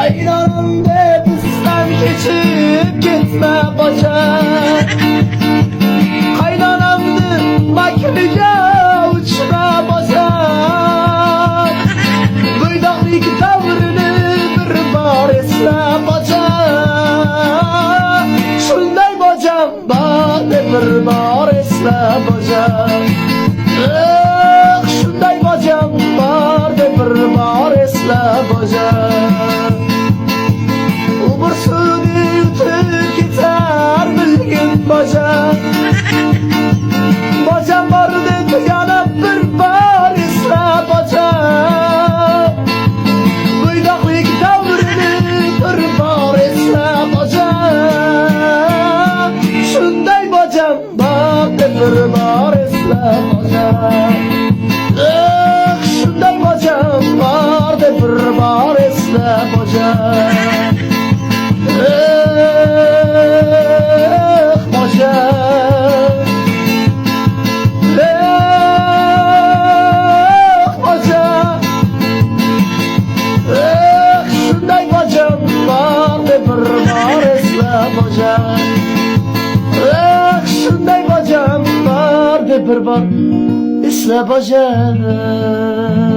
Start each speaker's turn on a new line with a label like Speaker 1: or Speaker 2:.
Speaker 1: Kaynanam debisten geçip gitme bacak. Kaynanamdı makyaja uçma bacak. Duydaklık tavrını bir bar esle bacak. Şunday bacam bana bir bar esle bacak. Şunday bacam bana bir bar esle bacak. Umursuz yürütüp gider bilgin bacak. Bacam vardı yanıp bir bar esle bacak. Duydaklık tavrını bir bar esle bacak. Şunday bacam bana bir bar esle bacak. Şunday bacam vardı bir bar esle bacak. Şunday bacam vardı bir bar esle bacak.